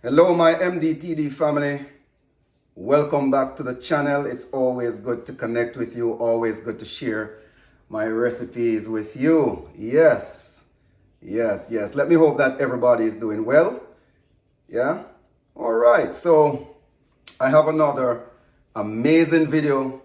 Hello my MDTD family, welcome back to the channel. It's always good to connect with you, always good to share my recipes with you. Yes, let me hope that everybody is doing well. Yeah, all right, so I have another amazing video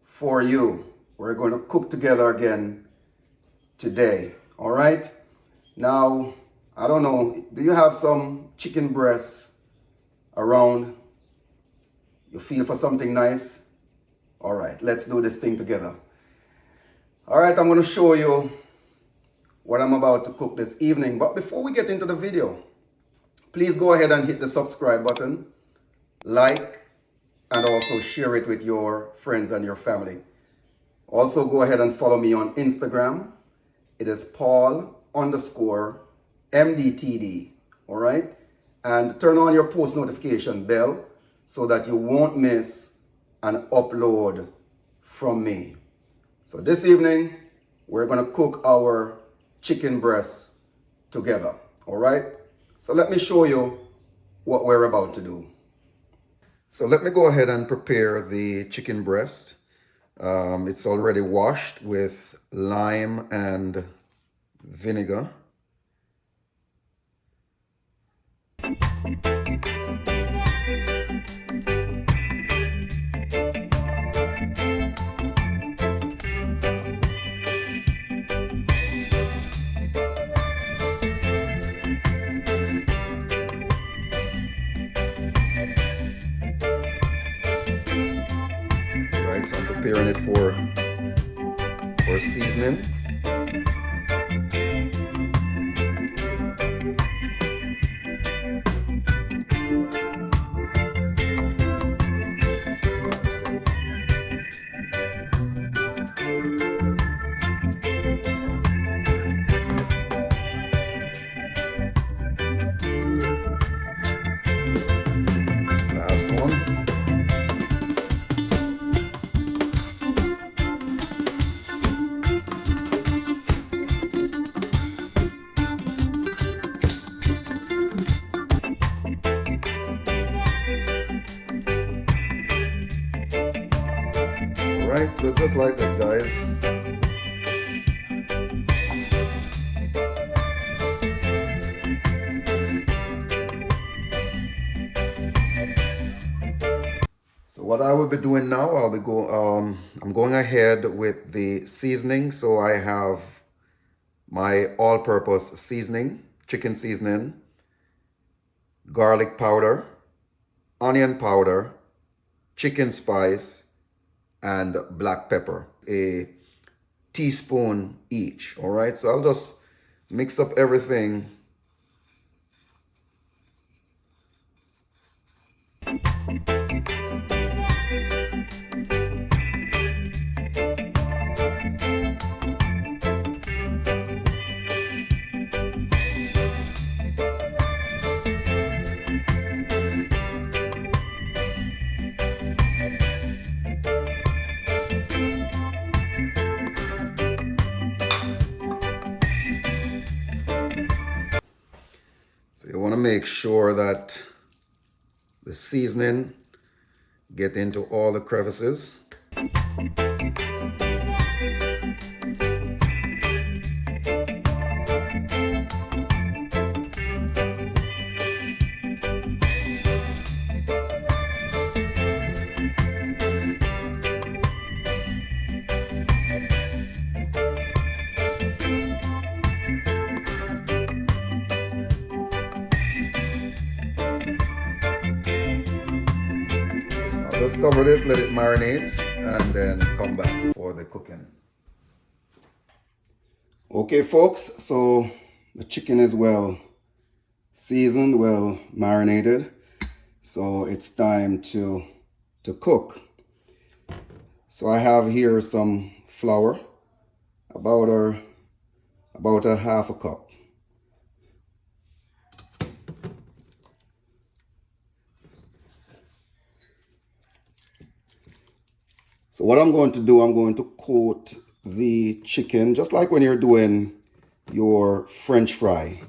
for you. We're going to cook together again today. All right, now I don't know, do you have some chicken breasts around? You feel for something nice? All right, let's do this thing together. All right, I'm going to show you what I'm about to cook this evening. But before we get into the video, please go ahead and hit the subscribe button, like, and also share it with your friends and your family. Also, go ahead and follow me on Instagram. It is Paul_MDTD. All right, and turn on your post notification bell so that you won't miss an upload from me. So this evening, we're going to cook our chicken breasts together. All right, so let me show you what we're about to do. So let me go ahead and prepare the chicken breast. It's already washed with lime and vinegar. Right, so I'm preparing it for seasoning. Last one. Alright, so just like this, guys. So what I will be doing now, I'm going ahead with the seasoning. So I have my all-purpose seasoning, chicken seasoning, garlic powder, onion powder, chicken spice, and black pepper, a teaspoon each. All right, so I'll just mix up everything. So you want to make sure that the seasoning get into all the crevices. Just cover this, let it marinate, and then come back for the cooking. Okay, folks, so the chicken is well seasoned, well marinated. So it's time to cook. So I have here some flour, about a half a cup. So what I'm going to do, I'm going to coat the chicken just like when you're doing your French fry.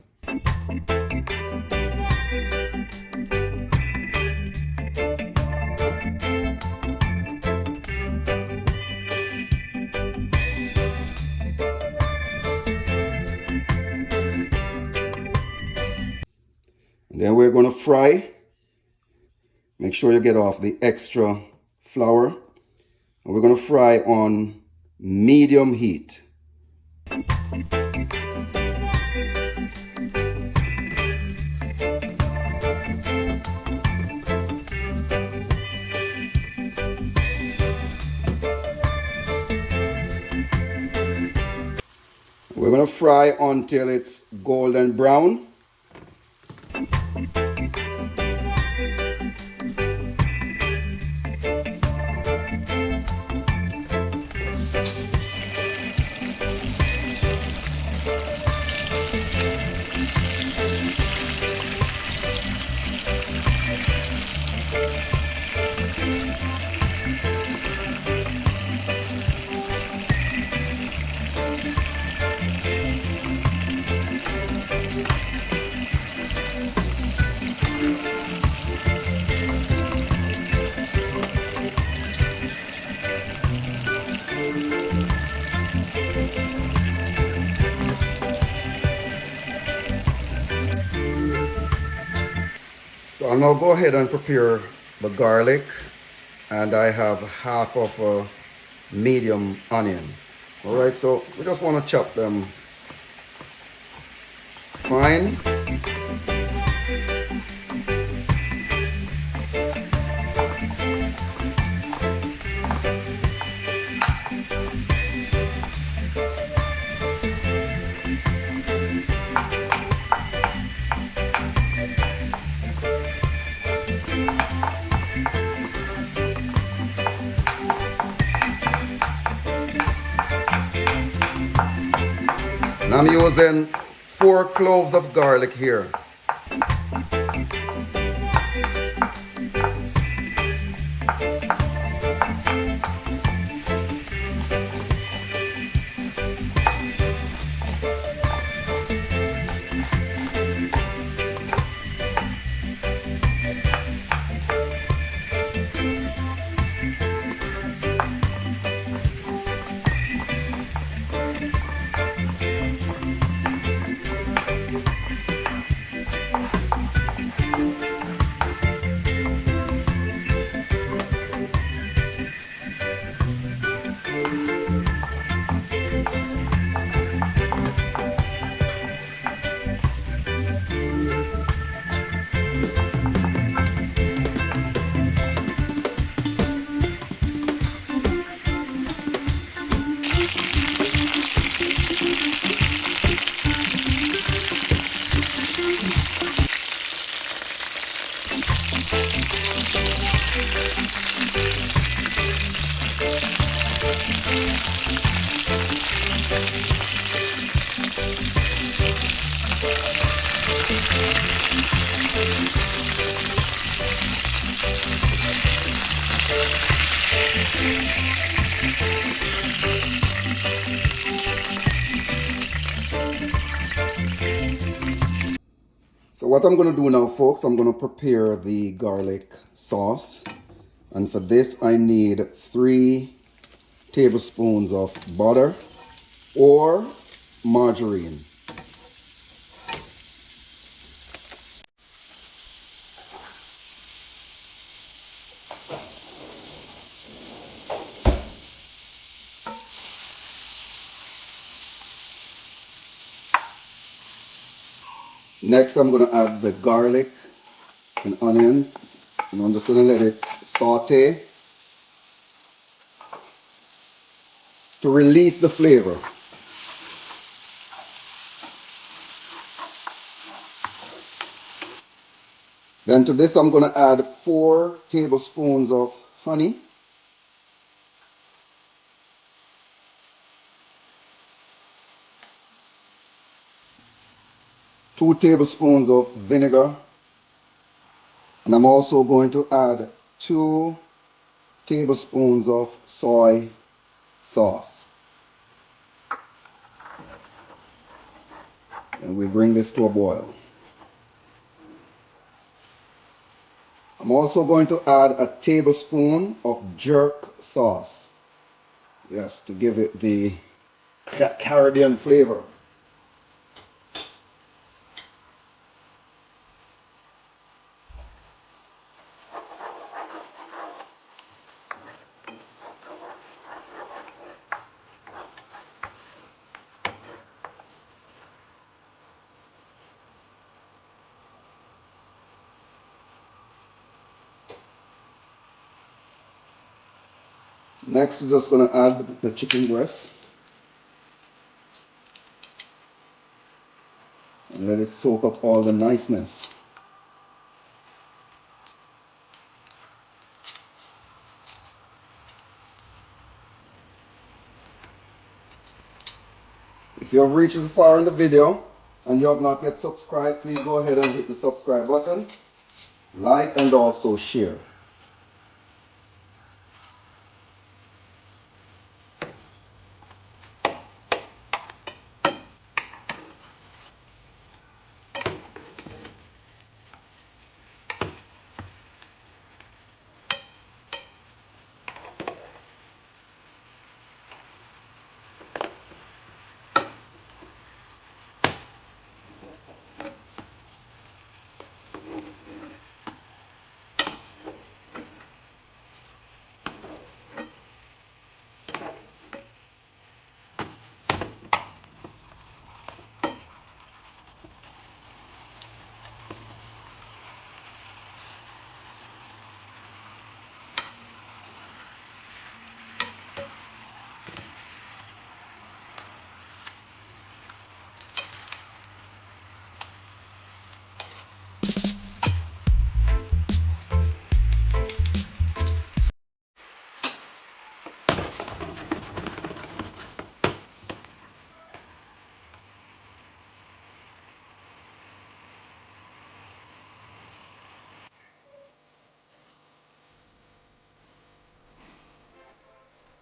And then we're going to fry. Make sure you get off the extra flour. And we're going to fry on medium heat. We're going to fry until it's golden brown. So I'll now go ahead and prepare the garlic, and I have half of a medium onion. All right, so we just want to chop them fine. And I'm using 4 cloves of garlic here. So what I'm going to do now, folks, I'm going to prepare the garlic sauce. And for this, I need 3 tablespoons of butter or margarine. Next, I'm going to add the garlic and onion, and I'm just going to let it saute to release the flavor. Then to this, I'm going to add 4 tablespoons of honey, 2 tablespoons of vinegar, and I'm also going to add 2 tablespoons of soy sauce. And we bring this to a boil. I'm also going to add a tablespoon of jerk sauce. Yes, to give it the Caribbean flavor. Next, we're just going to add the chicken breast and let it soak up all the niceness. If you have reached this far in the video and you have not yet subscribed, please go ahead and hit the subscribe button, like, and also share.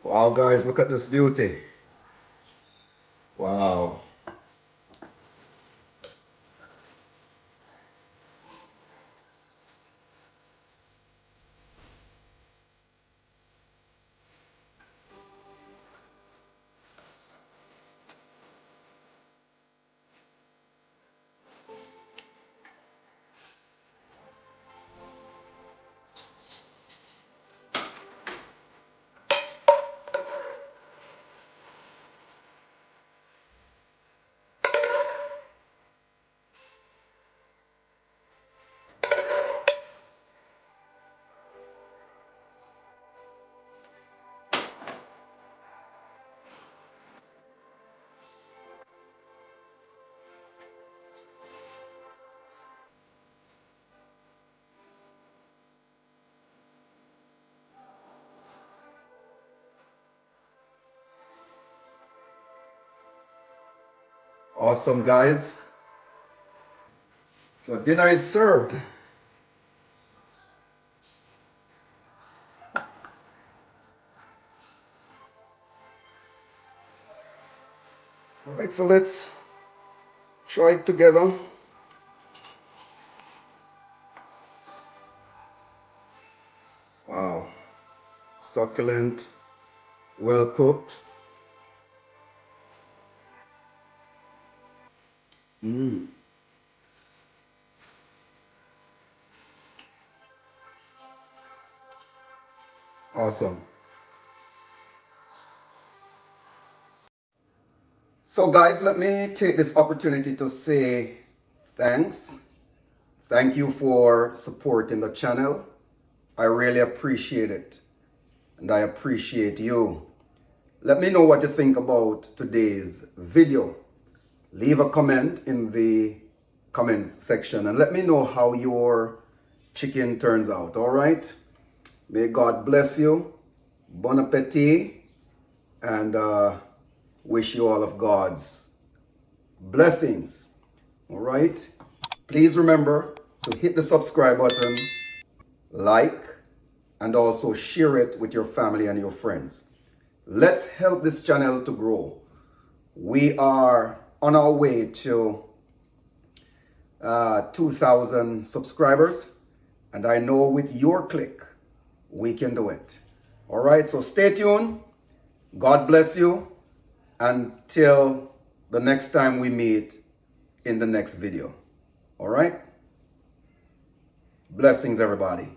Wow, guys, look at this beauty. Wow. Awesome, guys. So dinner is served. All right, so let's try it together. Wow. Succulent, well cooked. Mm. Awesome. So guys, let me take this opportunity to say thanks. Thank you for supporting the channel. I really appreciate it. And I appreciate you. Let me know what you think about today's video. Leave a comment in the comments section and let me know how your chicken turns out, all right? May God bless you. Bon appetit. And wish you all of God's blessings. All right. Please remember to hit the subscribe button, like, and also share it with your family and your friends. Let's help this channel to grow. We are on our way to 2,000 subscribers, and I know with your click, we can do it. All right, so stay tuned. God bless you until the next time we meet in the next video. All right? Blessings, everybody.